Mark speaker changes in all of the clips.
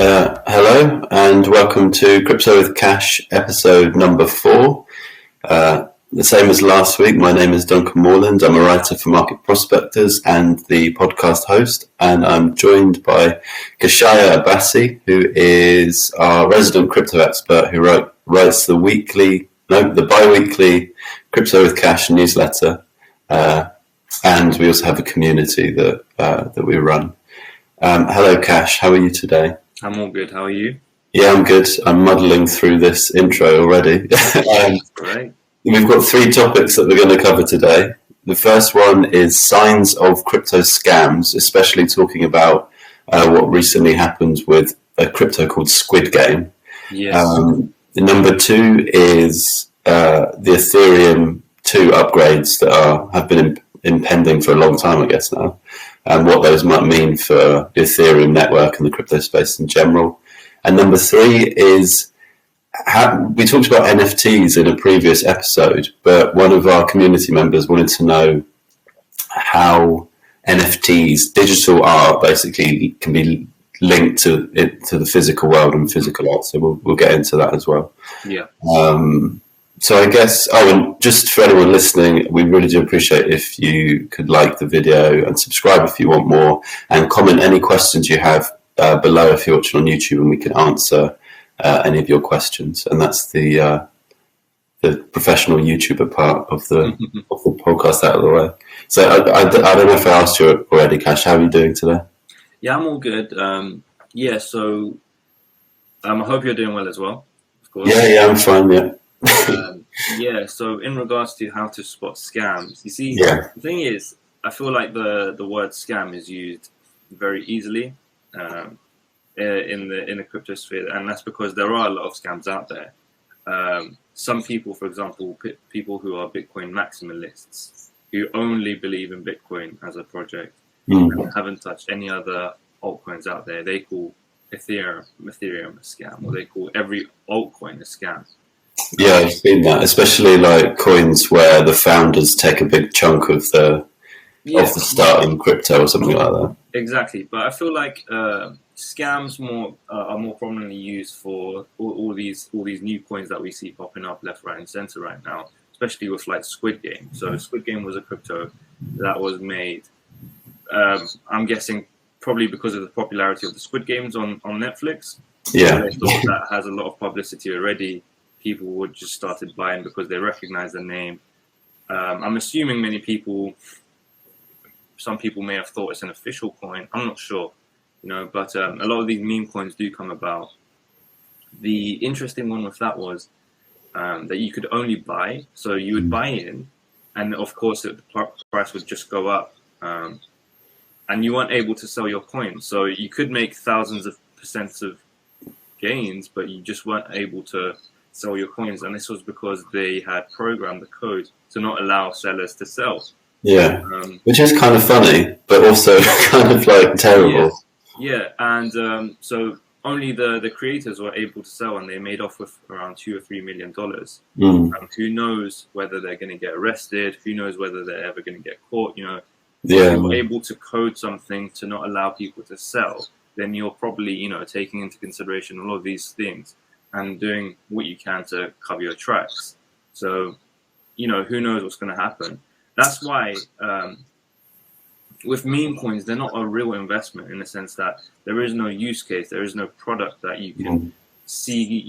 Speaker 1: Hello and welcome to Crypto with Kash episode number 4. The same as last week, my name is Duncan Morland. I'm a writer for Market Prospectors and the podcast host, and I'm joined by Kashaya Abbasi, who is our resident crypto expert who writes the bi-weekly Crypto with Kash newsletter, and we also have a community that we run. Hello Kash, how are you today?
Speaker 2: I'm all good. How are you?
Speaker 1: Yeah, I'm good. I'm muddling through this intro already.
Speaker 2: Great.
Speaker 1: We've got 3 topics that we're going to cover today. The first one is signs of crypto scams, especially talking about what recently happened with a crypto called Squid Game.
Speaker 2: Yes.
Speaker 1: Number 2 is the Ethereum 2 upgrades that have been impending for a long time, I guess now, and what those might mean for the Ethereum network and the crypto space in general. And number 3 is we talked about NFTs in a previous episode, but one of our community members wanted to know how NFTs, digital art, basically can be linked to the physical world and physical art. So we'll get into that as well.
Speaker 2: Yeah.
Speaker 1: So I guess, and just for anyone listening, we really do appreciate if you could like the video and subscribe if you want more, and comment any questions you have below if you're watching on YouTube, and we can answer any of your questions. And that's the professional YouTuber part of the podcast out of the way. So I don't know if I asked you already, Kash, how are you doing today?
Speaker 2: Yeah, I'm all good. So I hope you're doing well as well, of course.
Speaker 1: Yeah, I'm fine, yeah.
Speaker 2: So in regards to how to spot scams, you see,
Speaker 1: Yeah.
Speaker 2: The thing is, I feel like the word scam is used very easily in the crypto sphere, and that's because there are a lot of scams out there. Some people, for example, people who are Bitcoin maximalists, who only believe in Bitcoin as a project and haven't touched any other altcoins out there, they call Ethereum a scam, or they call every altcoin a scam.
Speaker 1: Yeah, I've seen that, especially like coins where the founders take a big chunk of the starting crypto or something like that.
Speaker 2: Exactly, but I feel like scams are more prominently used for all these new coins that we see popping up left, right, and center right now, especially with like Squid Game. So Squid Game was a crypto that was made, I'm guessing, probably because of the popularity of the Squid Games on Netflix.
Speaker 1: Yeah,
Speaker 2: they thought that has a lot of publicity already. People would just started buying because they recognize the name. I'm assuming some people may have thought it's an official coin. I'm not sure, but a lot of these meme coins do come about. The interesting one with that was that you could only buy. So you would buy in, and of course the price would just go up, and you weren't able to sell your coins. So you could make thousands of percents of gains, but you just weren't able to sell your coins, and this was because they had programmed the code to not allow sellers to sell.
Speaker 1: Yeah, which is kind of funny, but also kind of like terrible.
Speaker 2: Yeah, and so only the creators were able to sell, and they made off with around $2 or $3 million. Who knows whether they're going to get arrested? Who knows whether they're ever going to get caught? If you're able to code something to not allow people to sell, then you're probably taking into consideration all of these things and doing what you can to cover your tracks. So, who knows what's going to happen. That's why with meme coins, they're not a real investment in the sense that there is no use case, there is no product that you can see,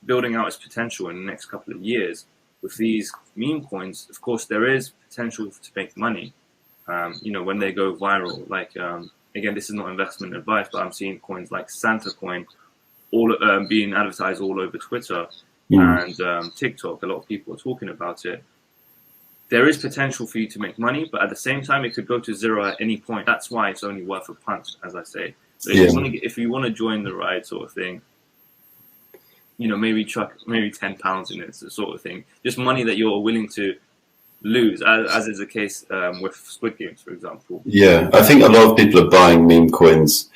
Speaker 2: building out its potential in the next couple of years. With these meme coins, of course, there is potential to make money, when they go viral. Like, again, this is not investment advice, but I'm seeing coins like Santa Coin all being advertised all over Twitter and TikTok. A lot of people are talking about it. There is potential for you to make money, but at the same time, it could go to zero at any point. That's why it's only worth a punt, as I say. So if you want to join the ride, sort of thing, maybe chuck maybe £10 in it, sort of thing. Just money that you're willing to lose, as is the case with Squid Games, for example.
Speaker 1: Yeah, I think a lot of people are buying meme coins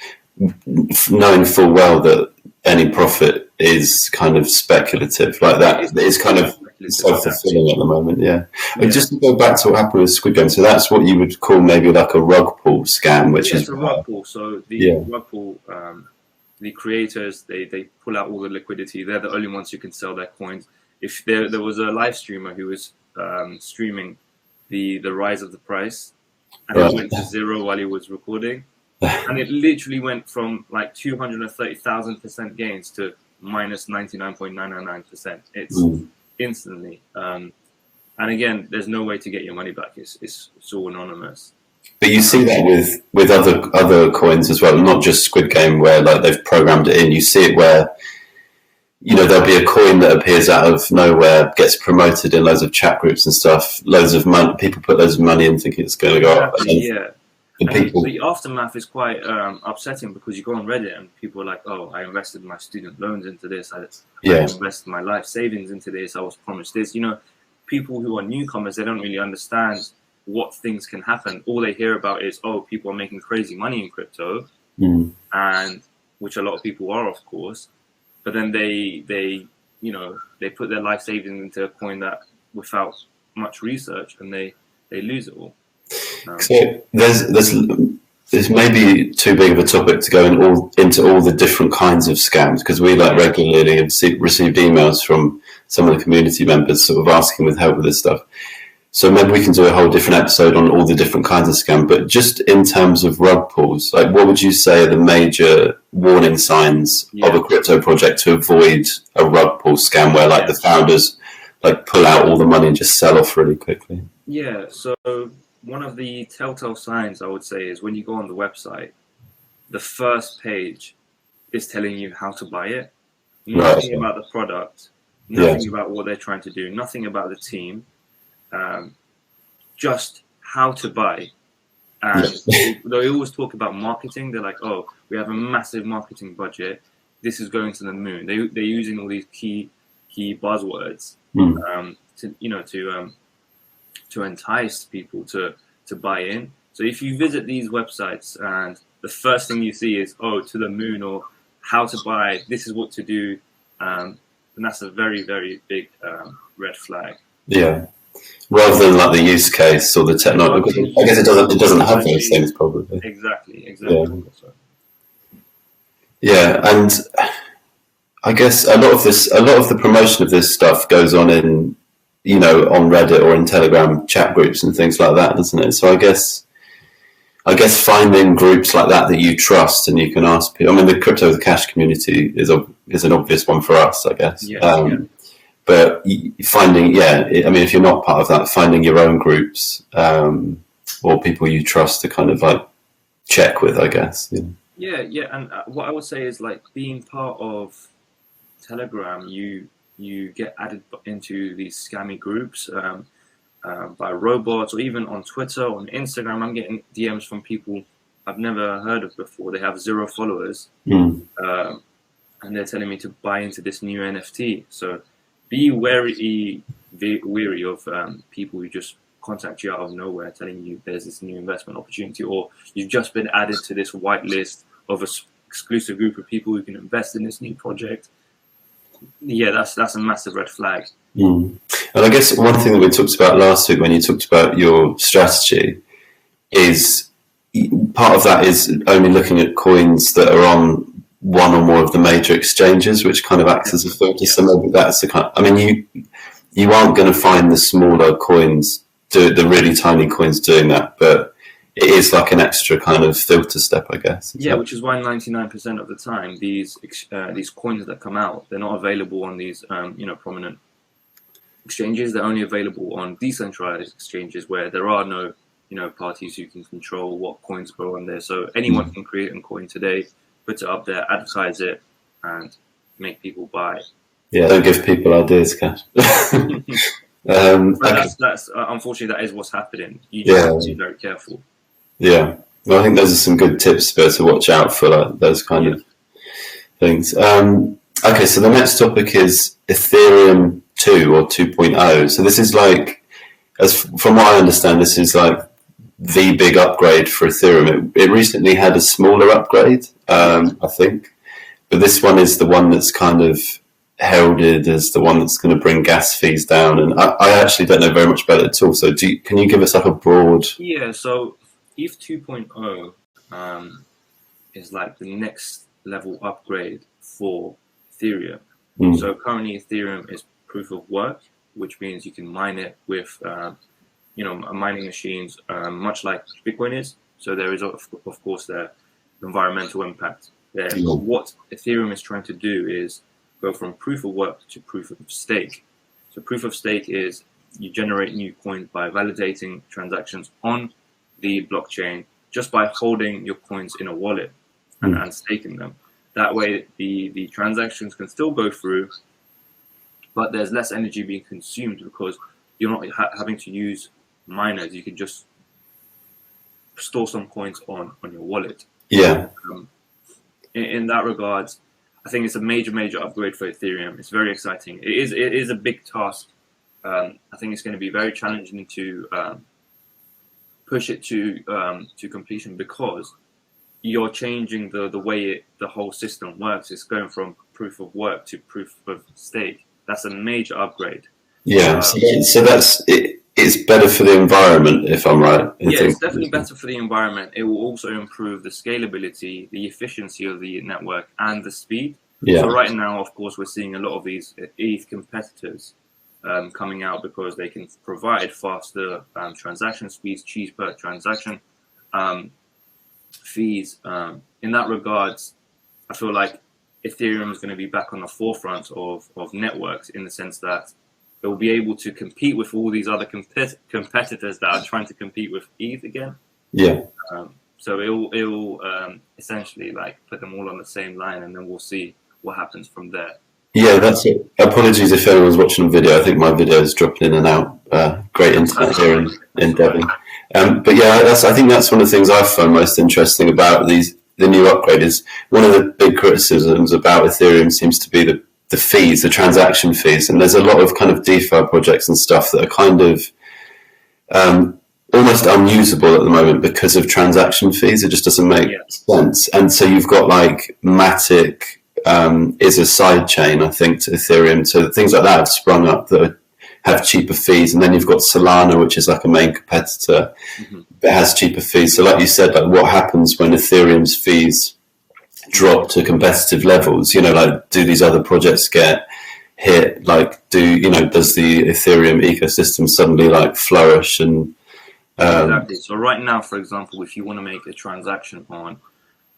Speaker 1: knowing full well that any profit is kind of speculative. Like that, it's kind of self-fulfilling at the moment, yeah. But just to go back to what happened with Squid Game, so that's what you would call maybe like a rug pull scam, which is
Speaker 2: a rug pull. So the rug pull the creators, they pull out all the liquidity. They're the only ones who can sell their coins. If there was a live streamer who was streaming the rise of the price, and it went to zero while he was recording, and it literally went from like 230,000% gains to minus 99.999%. It's instantly. And again, there's no way to get your money back. It's all anonymous.
Speaker 1: But you see that with other coins as well, not just Squid Game, where like they've programmed it in. You see it where, you know, there'll be a coin that appears out of nowhere, gets promoted in loads of chat groups and stuff. Loads of money, people put loads of money in thinking it's going to go up.
Speaker 2: The aftermath is quite upsetting, because you go on Reddit and people are like, "Oh, I invested my student loans into this. I invested my life savings into this. I was promised this." You know, people who are newcomers, they don't really understand what things can happen. All they hear about is, "Oh, people are making crazy money in crypto," and which a lot of people are, of course. But then they put their life savings into a coin that without much research, and they lose it all.
Speaker 1: So there's maybe too big of a topic to go into all the different kinds of scams, because we like regularly have received emails from some of the community members sort of asking with help with this stuff. So maybe we can do a whole different episode on all the different kinds of scam. But just in terms of rug pulls, like what would you say are the major warning signs of a crypto project to avoid a rug pull scam where like the founders like pull out all the money and just sell off really quickly?
Speaker 2: Yeah, so one of the telltale signs I would say is when you go on the website, the first page is telling you how to buy it. Nothing about the product, nothing about what they're trying to do, nothing about the team. Just how to buy. And they always talk about marketing. They're like, "Oh, we have a massive marketing budget. This is going to the moon." They're using all these key buzzwords to entice people to buy in. So if you visit these websites and the first thing you see is, "Oh, to the moon," or "how to buy," "this is what to do," and that's a very, very big red flag.
Speaker 1: Yeah. Rather than like the use case or the technology, I guess it doesn't have those things probably.
Speaker 2: Exactly.
Speaker 1: Yeah, and I guess a lot of the promotion of this stuff goes on in, you know, on Reddit or in Telegram chat groups and things like that, doesn't it? So I guess finding groups like that you trust and you can ask people. I mean, the Crypto With Kash community is an obvious one for us, I guess. But finding, I mean, if you're not part of that, finding your own groups or people you trust to kind of like check with, I guess.
Speaker 2: Yeah. And what I would say is like being part of Telegram, you get added into these scammy groups by robots, or even on Twitter, on Instagram. I'm getting DMs from people I've never heard of before. They have 0 followers, and they're telling me to buy into this new NFT. So be wary of people who just contact you out of nowhere, telling you there's this new investment opportunity, or you've just been added to this white list of an exclusive group of people who can invest in this new project. Yeah, that's a massive red flag.
Speaker 1: And I guess one thing that we talked about last week when you talked about your strategy is part of that is only looking at coins that are on one or more of the major exchanges, which kind of acts as a filter. So maybe that's the kind. I mean, you aren't going to find the smaller coins, the really tiny coins doing that, but it is like an extra kind of filter step, I guess.
Speaker 2: Yeah, which is why 99% of the time these coins that come out, they're not available on these prominent exchanges. They're only available on decentralized exchanges where there are no parties who can control what coins go on there. So anyone can create a coin today, put it up there, advertise it, and make people buy.
Speaker 1: Yeah, don't give people ideas, Kash.
Speaker 2: That's unfortunately that is what's happening. You just have to be very careful. Yeah,
Speaker 1: well, I think those are some good tips to watch out for, like, those kind of things. Okay, so the next topic is Ethereum 2 or 2.0. So this is like, from what I understand, this is like the big upgrade for Ethereum. It recently had a smaller upgrade, I think, but this one is the one that's kind of heralded as the one that's going to bring gas fees down. And I actually don't know very much about it at all. So can you give us like a broad?
Speaker 2: Yeah. So ETH 2.0 is like the next level upgrade for Ethereum.
Speaker 1: Mm.
Speaker 2: So currently Ethereum is proof of work, which means you can mine it with mining machines, much like Bitcoin is. So there is of course the environmental impact there. But what Ethereum is trying to do is go from proof of work to proof of stake. So proof of stake is you generate new coins by validating transactions on the blockchain just by holding your coins in a wallet and staking them. That way the transactions can still go through, but there's less energy being consumed because you're not having to use miners. You can just store some coins on your wallet.
Speaker 1: Yeah.
Speaker 2: In that regard, I think it's a major upgrade for Ethereum. It's very exciting. It is a big task. I think it's going to be very challenging to push it to completion because you're changing the way the whole system works. It's going from proof of work to proof of stake. That's a major upgrade.
Speaker 1: Yeah, so that's it. It's better for the environment, if I'm right.
Speaker 2: Yeah, it's definitely better for the environment. It will also improve the scalability, the efficiency of the network, and the speed.
Speaker 1: Yeah.
Speaker 2: So right now, of course, we're seeing a lot of these ETH competitors coming out because they can provide faster transaction speeds, cheaper transaction fees. In that regards, I feel like Ethereum is going to be back on the forefront of networks in the sense that it will be able to compete with all these other competitors that are trying to compete with ETH again.
Speaker 1: Yeah.
Speaker 2: So it will essentially like put them all on the same line, and then we'll see what happens from there.
Speaker 1: Yeah, that's it. Apologies if anyone's watching the video. I think my video is dropping in and out. Great internet here in Devon. But yeah, I think that's one of the things I find most interesting about the new upgrade is one of the big criticisms about Ethereum seems to be the fees, the transaction fees. And there's a lot of kind of DeFi projects and stuff that are kind of almost unusable at the moment because of transaction fees. It just doesn't make sense. And so you've got like Matic is a side chain, I think, to Ethereum. So things like that have sprung up that have cheaper fees. And then you've got Solana, which is like a main competitor, that has cheaper fees. So like you said, like what happens when Ethereum's fees drop to competitive levels? Like do these other projects get hit? Like does the Ethereum ecosystem suddenly like flourish? And
Speaker 2: exactly. So right now, for example, if you want to make a transaction on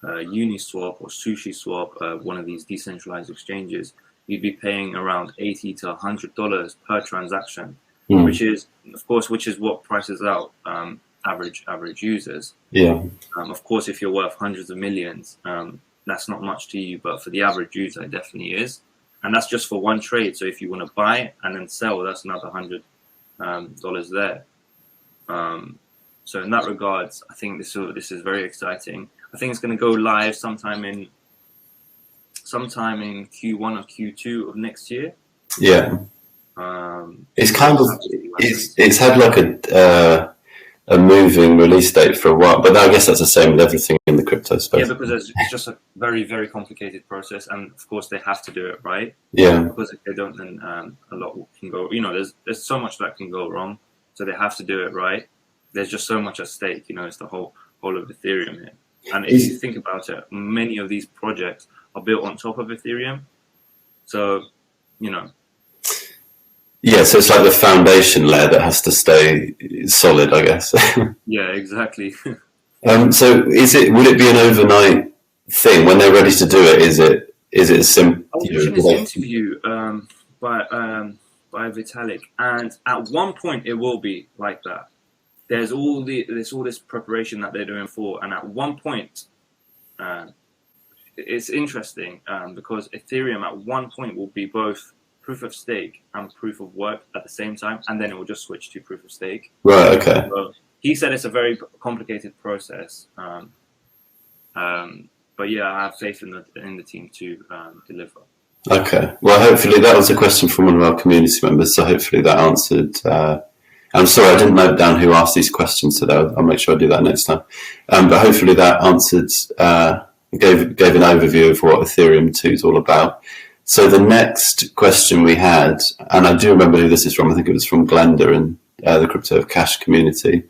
Speaker 2: Uniswap or SushiSwap, one of these decentralized exchanges, you'd be paying around $80 to $100 per transaction, which is what prices out average users.
Speaker 1: Yeah.
Speaker 2: Of course, if you're worth hundreds of millions, that's not much to you, but for the average user, it definitely is. And that's just for one trade. So if you want to buy and then sell, that's another $100 there. So in that regards, I think this is very exciting. I think it's going to go live sometime in Q1 or Q2 of next year.
Speaker 1: Yeah. It's kind of it's had like a moving release date for a while, but I guess that's the same with everything in the crypto space.
Speaker 2: Yeah, because it's just a very, very complicated process, and of course they have to do it right.
Speaker 1: Yeah.
Speaker 2: Because if they don't, then a lot can go. There's so much that can go wrong, so they have to do it right. There's just so much at stake. It's the whole of Ethereum here. And if you think about it, many of these projects are built on top of Ethereum. So,
Speaker 1: Yeah, so it's like the foundation layer that has to stay solid, I guess.
Speaker 2: Yeah, exactly.
Speaker 1: So would it be an overnight thing when they're ready to do it? Is it simple?
Speaker 2: I was watching this interview by Vitalik, and at one point it will be like that. There's all this preparation that they're doing for, and at one point, it's interesting because Ethereum at one point will be both proof of stake and proof of work at the same time, and then it will just switch to proof of stake.
Speaker 1: Right. Okay.
Speaker 2: So he said it's a very complicated process, but yeah, I have faith in the team to deliver.
Speaker 1: Okay. Well, hopefully that was a question from one of our community members, so hopefully that answered. I'm sorry, I didn't note down who asked these questions today. I'll make sure I do that next time. But hopefully that answered, gave an overview of what Ethereum 2 is all about. So the next question we had, and I do remember who this is from, I think it was from Glenda in the Crypto With Kash community.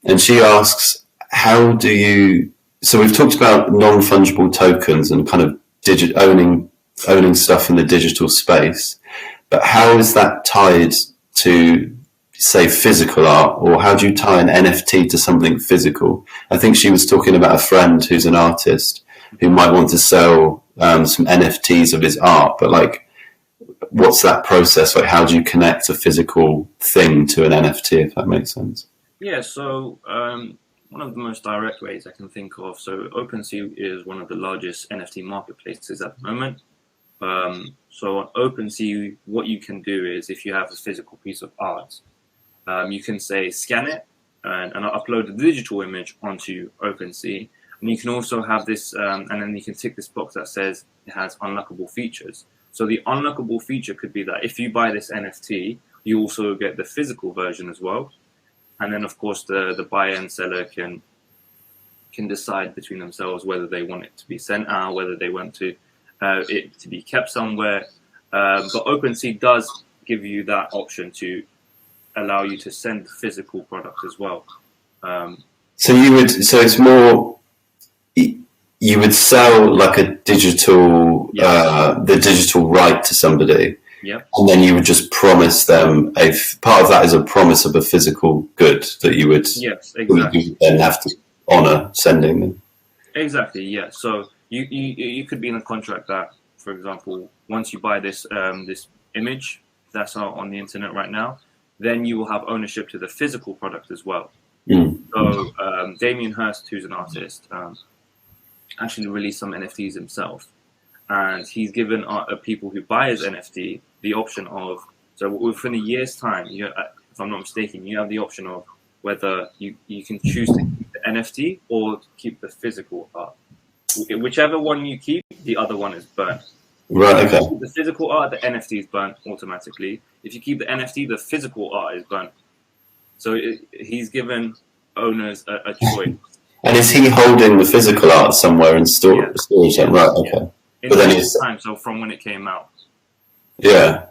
Speaker 1: And she asks, how do you so we've talked about non-fungible tokens and kind of owning stuff in the digital space, but how is that tied to, say, physical art, or how do you tie an NFT to something physical? I think she was talking about a friend who's an artist who might want to sell some NFTs of his art, but like, what's that process like? How do you connect a physical thing to an NFT, if that makes sense?
Speaker 2: Yeah, so one of the most direct ways I can think of, so OpenSea is one of the largest NFT marketplaces at the moment. So on OpenSea, what you can do is, if you have a physical piece of art, you can say scan it and upload a digital image onto OpenSea. And you can also have this, and then you can tick this box that says it has unlockable features. So the unlockable feature could be that if you buy this NFT, you also get the physical version as well. And then, of course, the buyer and seller can decide between themselves whether they want it to be sent out, whether they want to it to be kept somewhere. But OpenSea does give you that option to allow you to send the physical product as well.
Speaker 1: So it's more, you would sell like a digital, the digital right to somebody.
Speaker 2: Yeah.
Speaker 1: And then you would just promise them part of that is a promise of a physical good that you would,
Speaker 2: yes, exactly.
Speaker 1: You would then have to honor sending them.
Speaker 2: Exactly. Yeah. So you could be in a contract that, for example, once you buy this this image that's on the internet right now, then you will have ownership to the physical product as well.
Speaker 1: Mm.
Speaker 2: So Damien Hirst, who's an artist, actually released some NFTs himself, and he's given people who buy his NFT the option of, so within a year's time, if I'm not mistaken, you have the option of whether you can choose to keep the NFT or keep the physical art. Whichever one you keep, the other one is burnt.
Speaker 1: Right, okay.
Speaker 2: If you keep the physical art, the NFT is burnt automatically. If you keep the NFT, the physical art is burnt. So he's given owners a choice.
Speaker 1: And is he holding the physical art somewhere in storage?
Speaker 2: Yeah.
Speaker 1: Right, okay.
Speaker 2: In
Speaker 1: but then
Speaker 2: time, so from when it came out.
Speaker 1: Yeah.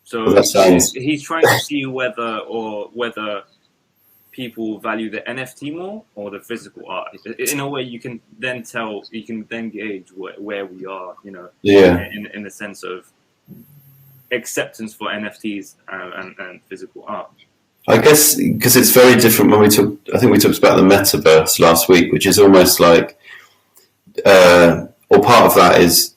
Speaker 2: So
Speaker 1: well,
Speaker 2: he's trying to see whether people value the NFT more or the physical art. In a way, you can then gauge where we are, in the sense of acceptance for NFTs and physical art.
Speaker 1: I guess because it's very different I think we talked about the metaverse last week, which is almost like, or part of that is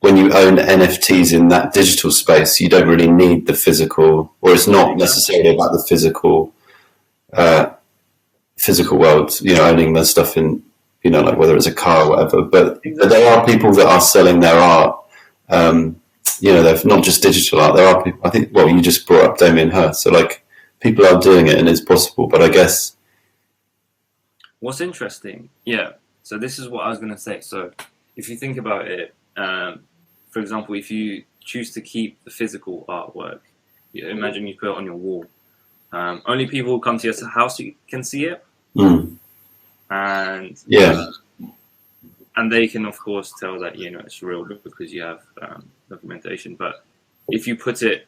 Speaker 1: when you own NFTs in that digital space, you don't really need the physical, or it's not necessarily about the physical world, owning the stuff in, like whether it's a car or whatever. But there are people that are selling their art. They're not just digital art. There are people, I think, well, you just brought up Damien Hirst. So like, people are doing it and it's possible, but I guess.
Speaker 2: What's interesting, so this is what I was going to say. So if you think about it, for example, if you choose to keep the physical artwork, imagine you put it on your wall. Only people who come to your house can see it.
Speaker 1: Mm.
Speaker 2: And and they can, of course, tell that, it's real because you have documentation. But if you put it,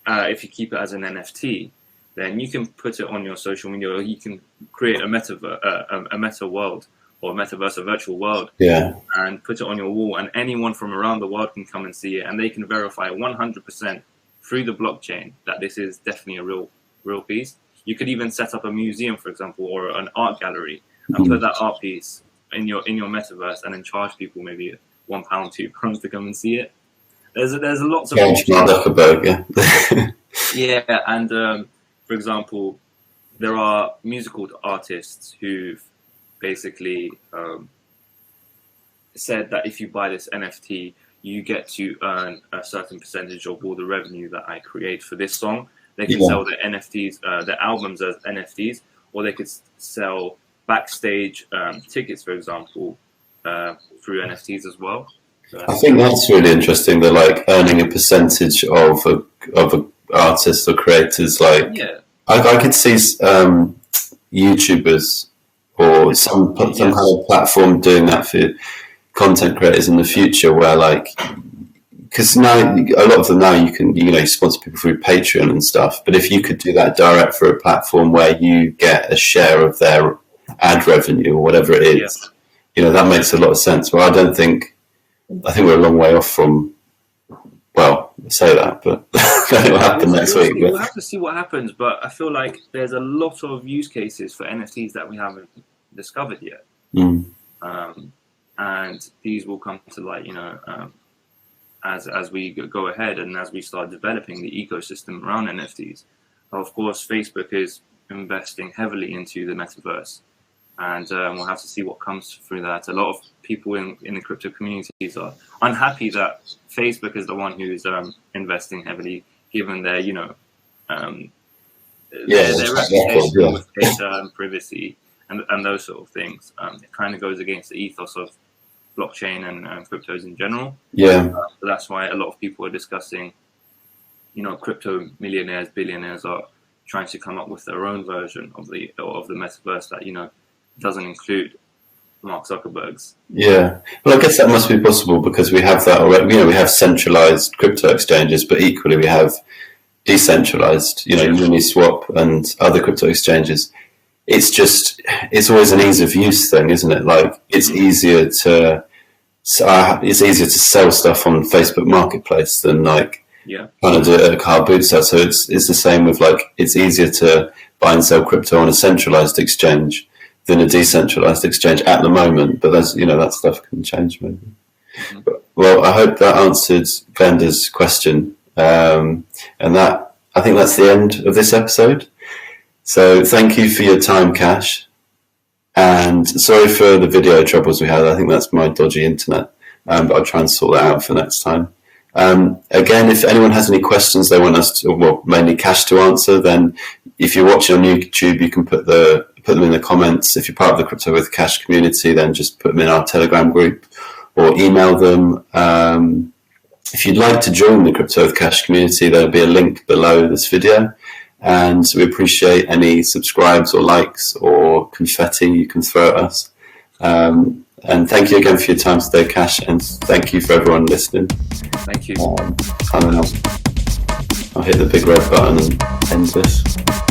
Speaker 2: if you keep it as an NFT, then you can put it on your social media, or you can create a meta world, or metaverse, a virtual world, and put it on your wall, and anyone from around the world can come and see it, and they can verify 100% through the blockchain that this is definitely a real piece. You could even set up a museum, for example, or an art gallery, and put that art piece in your metaverse, and then charge people maybe £1, £2 to come and see it. There's lots of and for example, there are musical artists who've basically said that if you buy this NFT, you get to earn a certain percentage of all the revenue that I create for this song. They can sell their NFTs, their albums as NFTs, or they could sell backstage tickets, for example, through NFTs as well.
Speaker 1: I think that's really interesting. They're like earning a percentage of a artist or creators. Like, I could see YouTubers or some kind of platform doing that for content creators in the future, where like, because now a lot of them now you sponsor people through Patreon and stuff. But if you could do that direct for a platform where you get a share of their ad revenue or whatever it is, that makes a lot of sense. Well, I think we're a long way off from, well, say that, but it'll happen next week.
Speaker 2: We'll have to see what happens, but I feel like there's a lot of use cases for NFTs that we haven't discovered yet. And these will come to light, as we go ahead and as we start developing the ecosystem around NFTs. Of course, Facebook is investing heavily into the metaverse, and we'll have to see what comes through that. A lot of people in the crypto communities are unhappy that Facebook is the one who's investing heavily, given their their reputation with data and privacy and those sort of things. It kind of goes against the ethos of blockchain and cryptos in general. So that's why a lot of people are discussing, crypto millionaires, billionaires are trying to come up with their own version of the metaverse that doesn't include Mark Zuckerberg's. Well,
Speaker 1: I guess that must be possible because we have that already. We have centralized crypto exchanges, but equally we have decentralized, Uniswap and other crypto exchanges. It's always an ease of use thing, isn't it? Like it's easier to sell stuff on Facebook Marketplace than trying to do it at a car boot sale. So it's the same with it's easier to buy and sell crypto on a centralized exchange than a decentralized exchange at the moment. But that's that stuff can change maybe. Well, I hope that answered Glenda's question, and that I think that's the end of this episode. So thank you for your time, Kash. And sorry for the video troubles we had. I think that's my dodgy internet, but I'll try and sort that out for next time. Again, if anyone has any questions they want us to, well, mainly Kash to answer, then if you're watching on YouTube, you can put them in the comments. If you're part of the Crypto With Kash community, then just put them in our Telegram group or email them. If you'd like to join the Crypto With Kash community, there'll be a link below this video. And we appreciate any subscribes or likes or confetti you can throw at us. And thank you again for your time today, Kash, and thank you for everyone listening.
Speaker 2: Thank you.
Speaker 1: I don't know. I'll hit the big red button and end this.